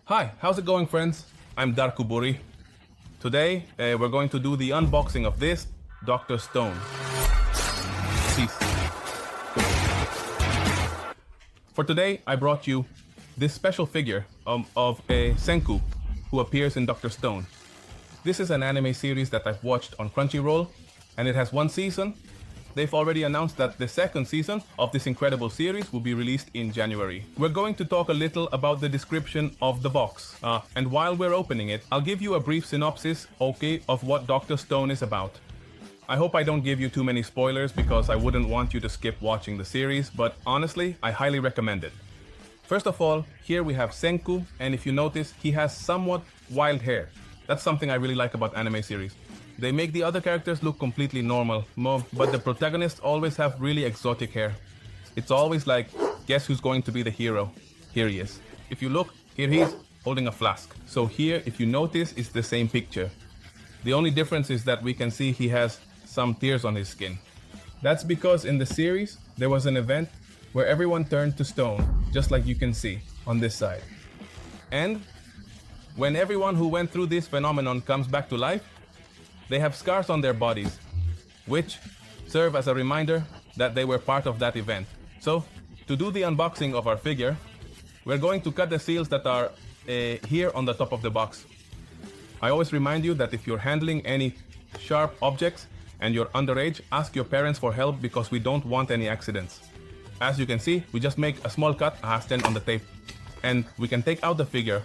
Hi, how's it going, friends? I'm Darkoburi. Today, we're going to do the unboxing of this Dr. Stone. Peace. For today, I brought you this special figure of a Senku who appears in Dr. Stone. This is an anime series that I've watched on Crunchyroll, and it has one season. They've already announced that the second season of this incredible series will be released in January. We're going to talk a little about the description of the box. And while we're opening it, I'll give you a brief synopsis, of what Dr. Stone is about. I hope I don't give you too many spoilers because I wouldn't want you to skip watching the series, but honestly, I highly recommend it. First of all, here we have Senku, and if you notice, he has somewhat wild hair. That's something I really like about anime series. They make the other characters look completely normal, but the protagonists always have really exotic hair. It's always like, guess who's going to be the hero? Here he is. If you look, here he's holding a flask. So here, if you notice, it's the same picture. The only difference is that we can see he has some tears on his skin. That's because in the series, there was an event where everyone turned to stone, just like you can see on this side. And when everyone who went through this phenomenon comes back to life, they have scars on their bodies, which serve as a reminder that they were part of that event. So, to do the unboxing of our figure, we're going to cut the seals that are here on the top of the box. I always remind you that if you're handling any sharp objects and you're underage, ask your parents for help because we don't want any accidents. As you can see, we just make a small cut, a stand on the tape, and we can take out the figure.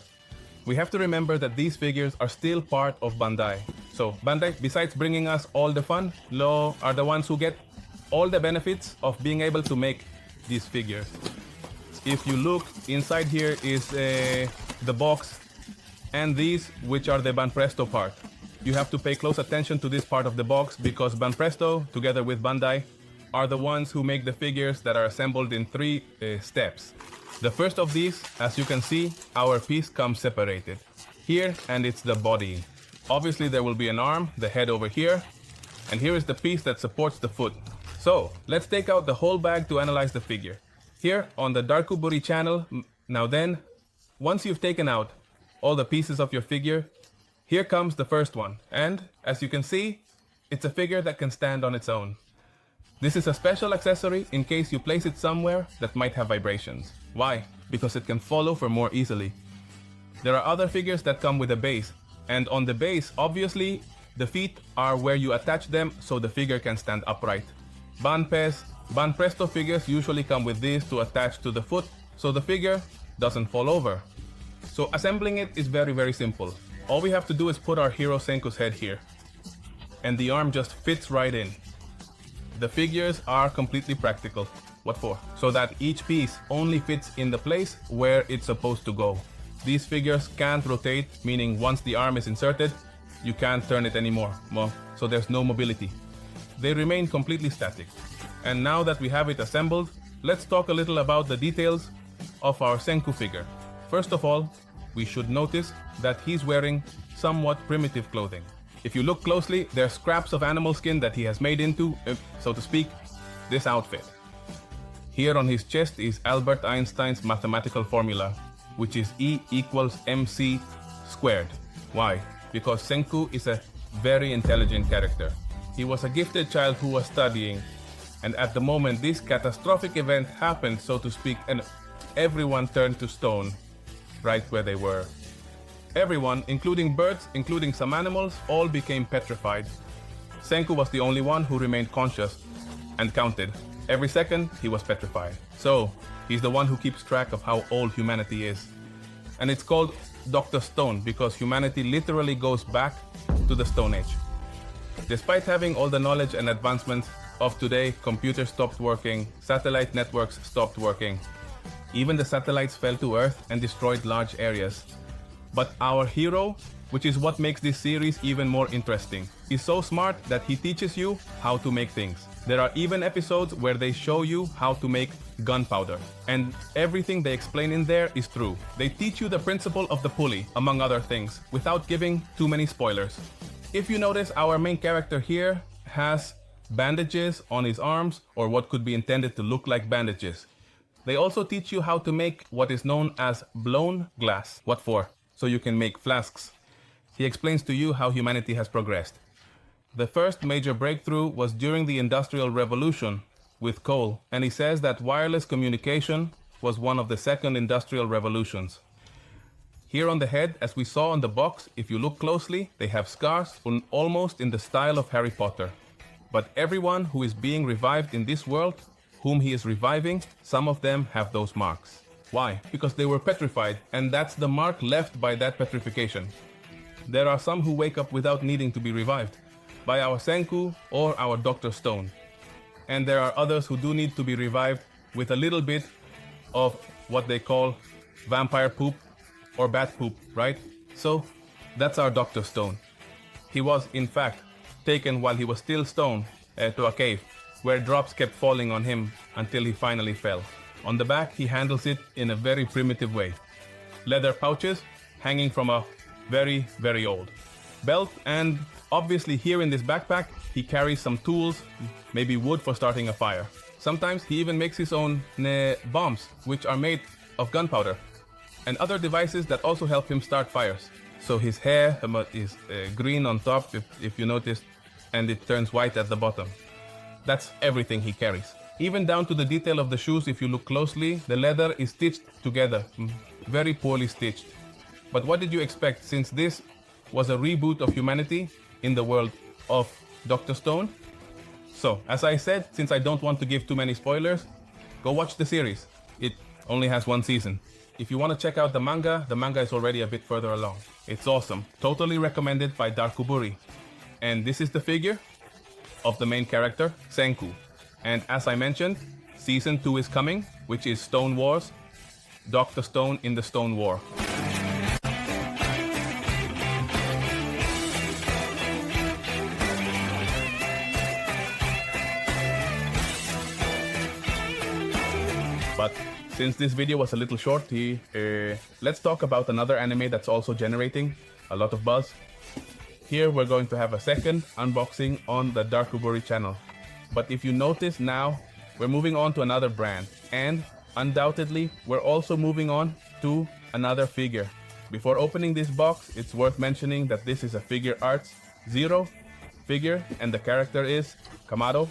We have to remember that these figures are still part of Bandai. So Bandai, besides bringing us all the fun, are the ones who get all the benefits of being able to make these figures. If you look, inside here is the box and these, which are the Banpresto part. You have to pay close attention to this part of the box because Banpresto, together with Bandai, are the ones who make the figures that are assembled in three steps. The first of these, as you can see, our piece comes separated. Here, and it's the body. Obviously there will be an arm, the head over here, and here is the piece that supports the foot. So, let's take out the whole bag to analyze the figure. Here on the Darkoburi channel, now then, once you've taken out all the pieces of your figure, here comes the first one. And, as you can see, it's a figure that can stand on its own. This is a special accessory in case you place it somewhere that might have vibrations. Why? Because it can follow for more easily. There are other figures that come with a base, and on the base, obviously, the feet are where you attach them so the figure can stand upright. Banpresto figures usually come with this to attach to the foot so the figure doesn't fall over. So assembling it is very, very simple. All we have to do is put our hero Senku's head here, and the arm just fits right in. The figures are completely practical. What for? So that each piece only fits in the place where it's supposed to go. These figures can't rotate, meaning once the arm is inserted, you can't turn it anymore. So there's no mobility. They remain completely static. And now that we have it assembled, let's talk a little about the details of our Senku figure. First of all, we should notice that he's wearing somewhat primitive clothing. If you look closely, there are scraps of animal skin that he has made into, so to speak, this outfit. Here on his chest is Albert Einstein's mathematical formula, which is E equals mc squared. Why? Because Senku is a very intelligent character. He was a gifted child who was studying, and at the moment this catastrophic event happened, so to speak, and everyone turned to stone, right where they were. Everyone, including birds, including some animals, all became petrified. Senku was the only one who remained conscious and counted. Every second, he was petrified. So, he's the one who keeps track of how old humanity is. And it's called Dr. Stone because humanity literally goes back to the Stone Age. Despite having all the knowledge and advancements of today, computers stopped working, satellite networks stopped working. Even the satellites fell to Earth and destroyed large areas. But our hero, which is what makes this series even more interesting, is so smart that he teaches you how to make things. There are even episodes where they show you how to make gunpowder. And everything they explain in there is true. They teach you the principle of the pulley, among other things, without giving too many spoilers. If you notice, our main character here has bandages on his arms, or what could be intended to look like bandages. They also teach you how to make what is known as blown glass. What for? So you can make flasks. He explains to you how humanity has progressed. The first major breakthrough was during the Industrial Revolution with coal, and he says that wireless communication was one of the second industrial revolutions. Here on the head, as we saw on the box, if you look closely, they have scars almost in the style of Harry Potter. But everyone who is being revived in this world, whom he is reviving, some of them have those marks. Why? Because they were petrified, and that's the mark left by that petrification. There are some who wake up without needing to be revived by our Senku or our Dr. Stone. And there are others who do need to be revived with a little bit of what they call vampire poop or bat poop, right? So that's our Dr. Stone. He was, in fact, taken while he was still stone to a cave where drops kept falling on him until he finally fell. On the back, he handles it in a very primitive way. Leather pouches hanging from a very, very old belt, and obviously here in this backpack, he carries some tools, maybe wood for starting a fire. Sometimes he even makes his own bombs, which are made of gunpowder, and other devices that also help him start fires. So his hair is green on top, if you noticed, and it turns white at the bottom. That's everything he carries. Even down to the detail of the shoes, if you look closely, the leather is stitched together, very poorly stitched. But what did you expect, since this was a reboot of humanity in the world of Dr. Stone? So, as I said, since I don't want to give too many spoilers, go watch the series. It only has one season. If you want to check out the manga is already a bit further along. It's awesome. Totally recommended by Darkoburi. And this is the figure of the main character, Senku. And as I mentioned, Season 2 is coming, which is Stone Wars, Dr. Stone in the Stone War. But since this video was a little short, let's talk about another anime that's also generating a lot of buzz. Here we're going to have a second unboxing on the Darkoburi channel. But if you notice now, we're moving on to another brand. And undoubtedly, we're also moving on to another figure. Before opening this box, it's worth mentioning that this is a Figure Arts Zero figure, and the character is Kamado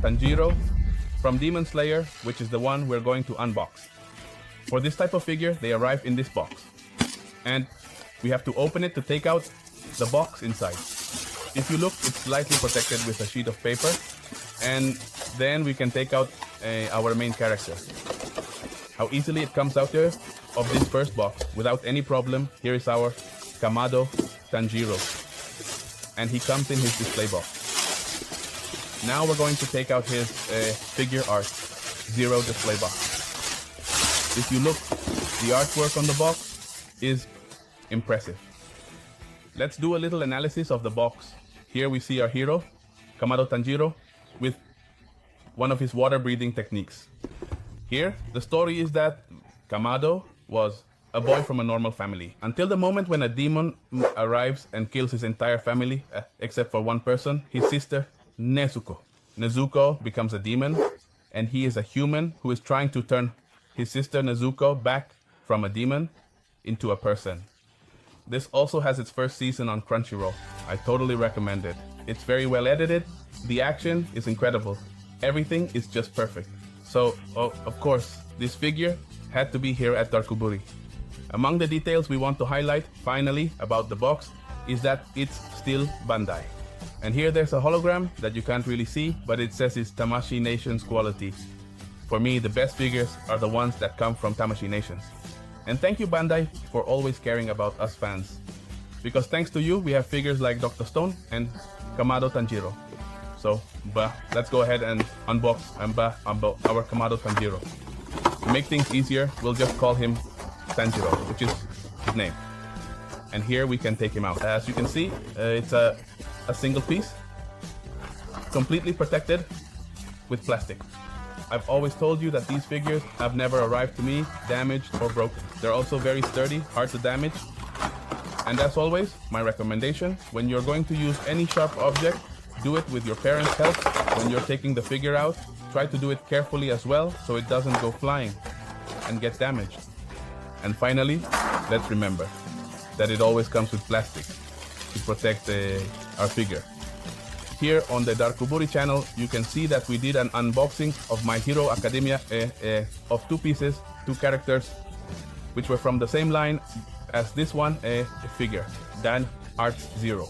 Tanjiro from Demon Slayer, which is the one we're going to unbox. For this type of figure, they arrive in this box. And we have to open it to take out the box inside. If you look, it's slightly protected with a sheet of paper, and then we can take out our main character. How easily it comes out there of this first box without any problem. Here is our Kamado Tanjiro, and he comes in his display box. Now we're going to take out his Figure Arts Zero display box. If you look, the artwork on the box is impressive. Let's do a little analysis of the box. Here we see our hero, Kamado Tanjiro, with one of his water-breathing techniques. Here, the story is that Kamado was a boy from a normal family, until the moment when a demon arrives and kills his entire family, except for one person, his sister, Nezuko. Nezuko becomes a demon, and he is a human who is trying to turn his sister Nezuko back from a demon into a person. This also has its first season on Crunchyroll. I totally recommend it. It's very well edited. The action is incredible. Everything is just perfect. So, of course, this figure had to be here at Darkoburi. Among the details we want to highlight, finally, about the box, is that it's still Bandai. And here there's a hologram that you can't really see, but it says it's Tamashii Nation's quality. For me, the best figures are the ones that come from Tamashii Nations. And thank you, Bandai, for always caring about us fans. Because thanks to you, we have figures like Dr. Stone and Kamado Tanjiro. So, let's go ahead and unbox our Kamado Tanjiro. To make things easier, we'll just call him Tanjiro, which is his name. And here we can take him out. As you can see, it's a single piece, completely protected with plastic. I've always told you that these figures have never arrived to me damaged or broken. They're also very sturdy, hard to damage. And as always, my recommendation, when you're going to use any sharp object, do it with your parents' help. When you're taking the figure out, try to do it carefully as well so it doesn't go flying. and get damaged. And finally, let's remember that it always comes with plastic to protect our figure. Here on the Darkoburi channel, you can see that we did an unboxing of My Hero Academia of 2 pieces, 2 characters, which were from the same line as this one, a figure, Dan Arts Zero.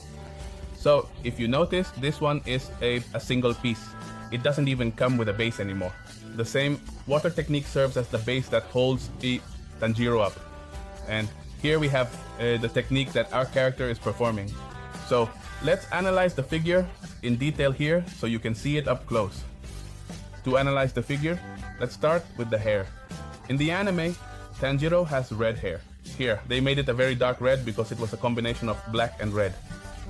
So if you notice, this one is a single piece. It doesn't even come with a base anymore. The same water technique serves as the base that holds the Tanjiro up. And here we have the technique that our character is performing. So let's analyze the figure in detail here so you can see it up close. To analyze the figure, let's start with the hair. In the anime, Tanjiro has red hair. Here, they made it a very dark red because it was a combination of black and red.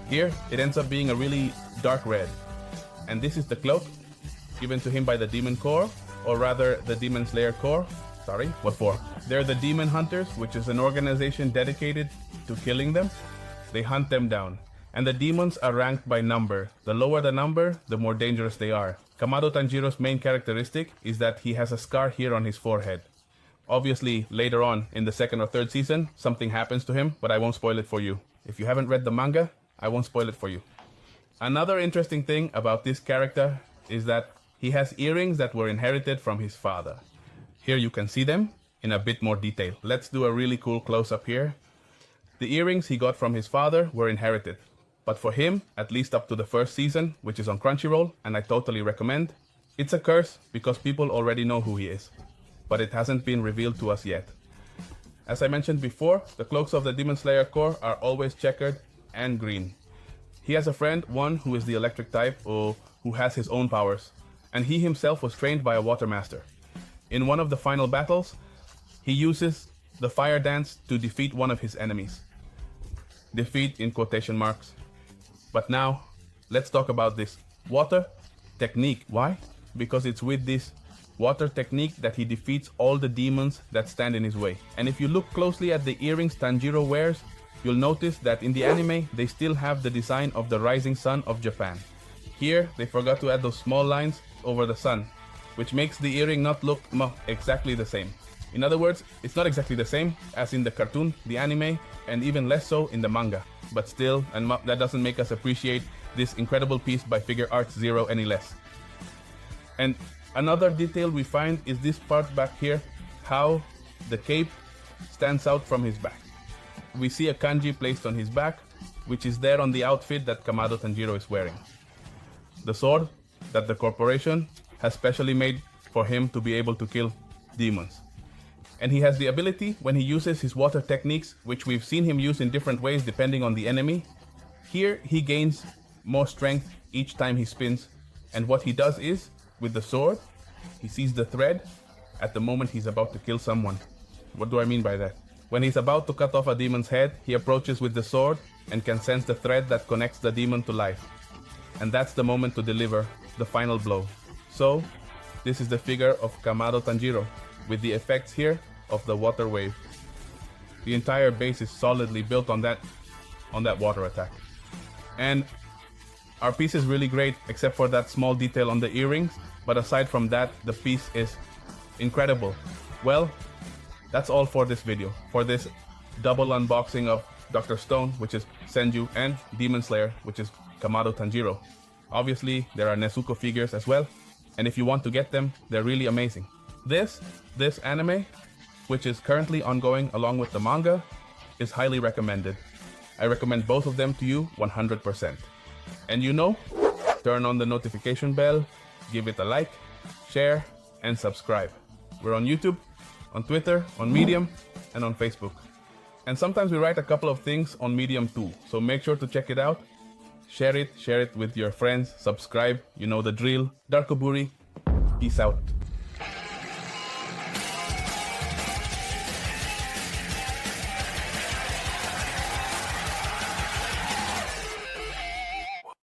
Here, it ends up being a really dark red. And this is the cloak given to him by the Demon Corps, or rather the Demon Slayer Corps. Sorry, what for? They're the Demon Hunters, which is an organization dedicated to killing them. They hunt them down. And the demons are ranked by number. The lower the number, the more dangerous they are. Kamado Tanjiro's main characteristic is that he has a scar here on his forehead. Obviously, later on in the 2nd or 3rd season, something happens to him, but I won't spoil it for you. If you haven't read the manga, I won't spoil it for you. Another interesting thing about this character is that he has earrings that were inherited from his father. Here you can see them in a bit more detail. Let's do a really cool close-up here. The earrings he got from his father were inherited. But for him, at least up to the 1st season, which is on Crunchyroll, and I totally recommend, it's a curse because people already know who he is. But it hasn't been revealed to us yet. As I mentioned before, the cloaks of the Demon Slayer Corps are always checkered and green. He has a friend, one who is the electric type, who has his own powers, and he himself was trained by a water master. In one of the final battles, he uses the fire dance to defeat one of his enemies. Defeat in quotation marks. But now, let's talk about this water technique. Why? Because it's with this water technique that he defeats all the demons that stand in his way. And if you look closely at the earrings Tanjiro wears, you'll notice that in the anime, they still have the design of the rising sun of Japan. Here, they forgot to add those small lines over the sun, which makes the earring not look exactly the same. In other words, it's not exactly the same as in the cartoon, the anime, and even less so in the manga. But still, and that doesn't make us appreciate this incredible piece by Figure Arts Zero any less. And another detail we find is this part back here, how the cape stands out from his back. We see a kanji placed on his back, which is there on the outfit that Kamado Tanjiro is wearing. The sword that the corporation has specially made for him to be able to kill demons. And he has the ability, when he uses his water techniques, which we've seen him use in different ways depending on the enemy, here he gains more strength each time he spins. And what he does is, with the sword, he sees the thread at the moment he's about to kill someone. What do I mean by that? When he's about to cut off a demon's head, he approaches with the sword and can sense the thread that connects the demon to life. And that's the moment to deliver the final blow. So, this is the figure of Kamado Tanjiro, with the effects here of the water wave. The entire base is solidly built on that water attack. And our piece is really great, except for that small detail on the earrings. But aside from that, the piece is incredible. Well, that's all for this video, for this double unboxing of Dr. Stone, which is Senju, and Demon Slayer, which is Kamado Tanjiro. Obviously, there are Nezuko figures as well, and if you want to get them, they're really amazing. This anime, which is currently ongoing along with the manga, is highly recommended. I recommend both of them to you 100%. And turn on the notification bell, give it a like, share, and subscribe. We're on YouTube, on Twitter, on Medium, and on Facebook. And sometimes we write a couple of things on Medium too, so make sure to check it out. Share it with your friends, subscribe, you know the drill. Darkoburi, peace out.